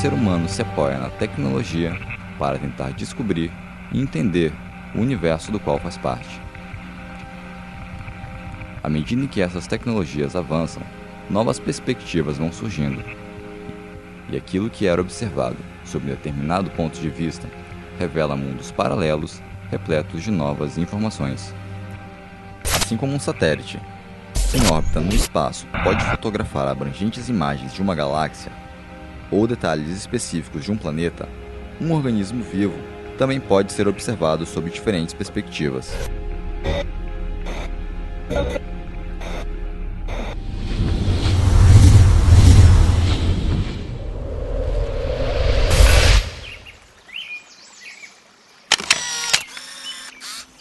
ser humano se apoia na tecnologia para tentar descobrir e entender o universo do qual faz parte. À medida que essas tecnologias avançam, novas perspectivas vão surgindo, e aquilo que era observado sob determinado ponto de vista revela mundos paralelos repletos de novas informações. Assim como um satélite, em órbita no espaço, pode fotografar abrangentes imagens de uma galáxia ou detalhes específicos de um planeta, um organismo vivo também pode ser observado sob diferentes perspectivas.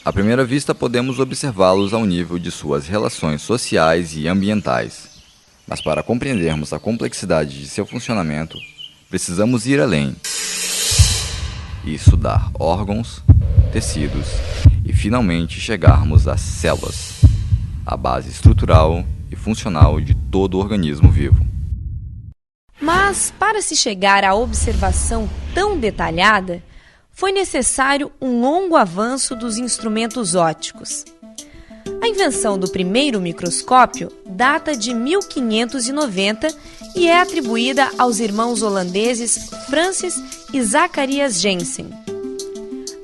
À primeira vista, podemos observá-los ao nível de suas relações sociais e ambientais. Mas para compreendermos a complexidade de seu funcionamento, precisamos ir além e estudar órgãos, tecidos e finalmente chegarmos às células, a base estrutural e funcional de todo organismo vivo. Mas, para se chegar à observação tão detalhada, foi necessário um longo avanço dos instrumentos ópticos. A invenção do primeiro microscópio data de 1590 e é atribuída aos irmãos holandeses Francis e Zacharias Janssen.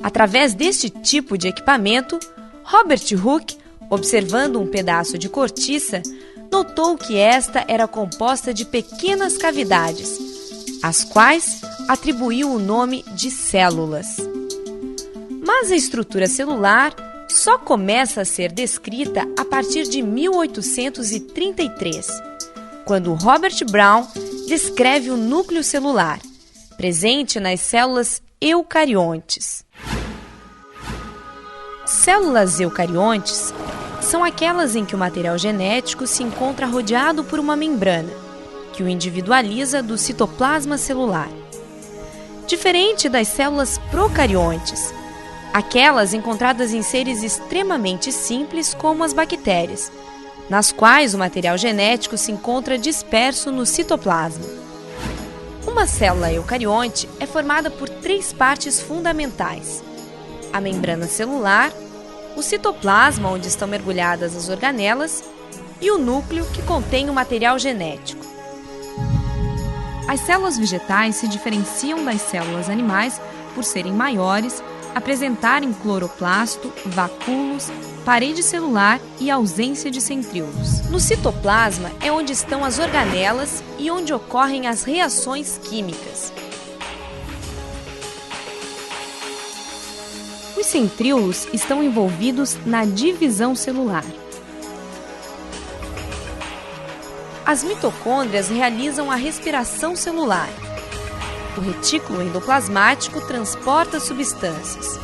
Através deste tipo de equipamento, Robert Hooke, observando um pedaço de cortiça, notou que esta era composta de pequenas cavidades, às quais atribuiu o nome de células. Mas a estrutura celular só começa a ser descrita a partir de 1833, quando Robert Brown descreve o núcleo celular, presente nas células eucariontes. Células eucariontes são aquelas em que o material genético se encontra rodeado por uma membrana, que o individualiza do citoplasma celular. Diferente das células procariontes, aquelas encontradas em seres extremamente simples como as bactérias, nas quais o material genético se encontra disperso no citoplasma. Uma célula eucarionte é formada por 3 partes fundamentais: a membrana celular, o citoplasma, onde estão mergulhadas as organelas, e o núcleo, que contém o material genético. As células vegetais se diferenciam das células animais por serem maiores, apresentarem cloroplasto, vacúolos, parede celular e ausência de centríolos. No citoplasma é onde estão as organelas e onde ocorrem as reações químicas. Os centríolos estão envolvidos na divisão celular. As mitocôndrias realizam a respiração celular. O retículo endoplasmático transporta substâncias.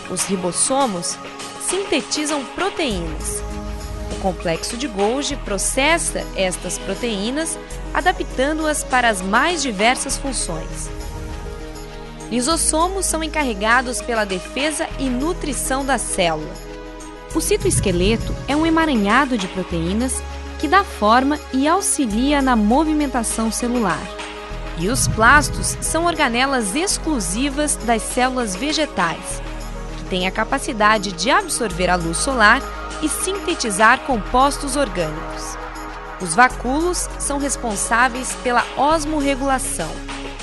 Os ribossomos sintetizam proteínas. O complexo de Golgi processa estas proteínas, adaptando-as para as mais diversas funções. Lisossomos são encarregados pela defesa e nutrição da célula. O citoesqueleto é um emaranhado de proteínas que dá forma e auxilia na movimentação celular. E os plastos são organelas exclusivas das células vegetais, que têm a capacidade de absorver a luz solar e sintetizar compostos orgânicos. Os vacúolos são responsáveis pela osmorregulação.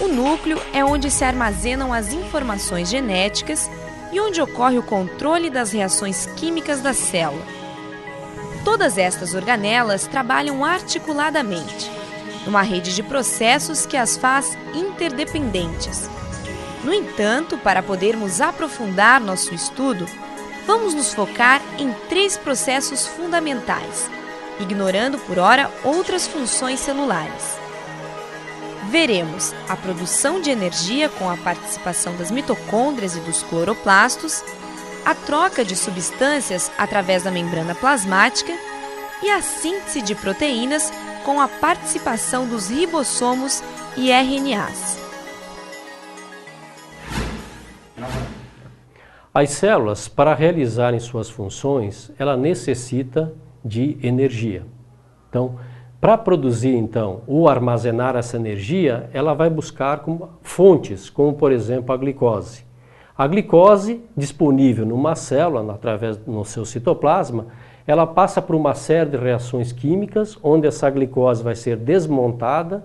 O núcleo é onde se armazenam as informações genéticas e onde ocorre o controle das reações químicas da célula. Todas estas organelas trabalham articuladamente, numa rede de processos que as faz interdependentes. No entanto, para podermos aprofundar nosso estudo, vamos nos focar em 3 processos fundamentais, ignorando por ora outras funções celulares. Veremos a produção de energia com a participação das mitocôndrias e dos cloroplastos, a troca de substâncias através da membrana plasmática e a síntese de proteínas com a participação dos ribossomos e RNAs. As células, para realizarem suas funções, ela necessita de energia. Então, Para produzir, então, ou armazenar essa energia, ela vai buscar fontes, como, por exemplo, a glicose. A glicose, disponível numa célula, através do seu citoplasma, ela passa por uma série de reações químicas, onde essa glicose vai ser desmontada,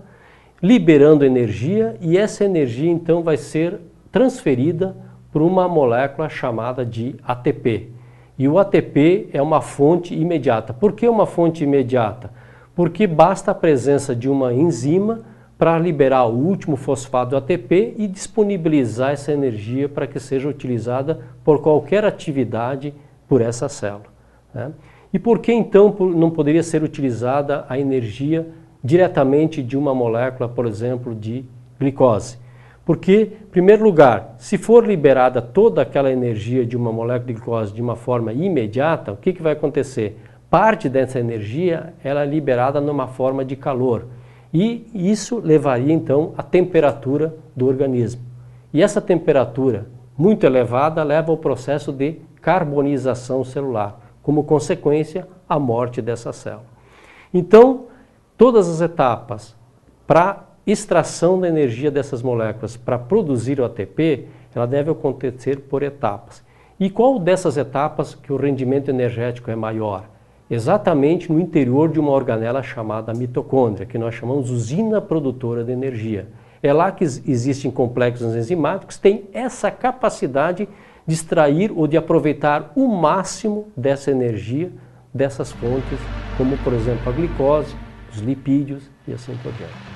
liberando energia, e essa energia, então, vai ser transferida por uma molécula chamada de ATP. E o ATP é uma fonte imediata. Por que uma fonte imediata? Porque basta a presença de uma enzima para liberar o último fosfato do ATP e disponibilizar essa energia para que seja utilizada por qualquer atividade por essa célula, né? E por que então não poderia ser utilizada a energia diretamente de uma molécula, por exemplo, de glicose? Porque, em primeiro lugar, se for liberada toda aquela energia de uma molécula de glicose de uma forma imediata, o que vai acontecer? Parte dessa energia ela é liberada numa forma de calor e isso levaria então à temperatura do organismo. E essa temperatura muito elevada leva ao processo de carbonização celular, como consequência a morte dessa célula. Então, todas as etapas para extração da energia dessas moléculas para produzir o ATP, ela deve acontecer por etapas. E qual dessas etapas que o rendimento energético é maior? Exatamente no interior de uma organela chamada mitocôndria, que nós chamamos usina produtora de energia. É lá que existem complexos enzimáticos que têm essa capacidade de extrair ou de aproveitar o máximo dessa energia dessas fontes, como por exemplo a glicose, os lipídios e assim por diante.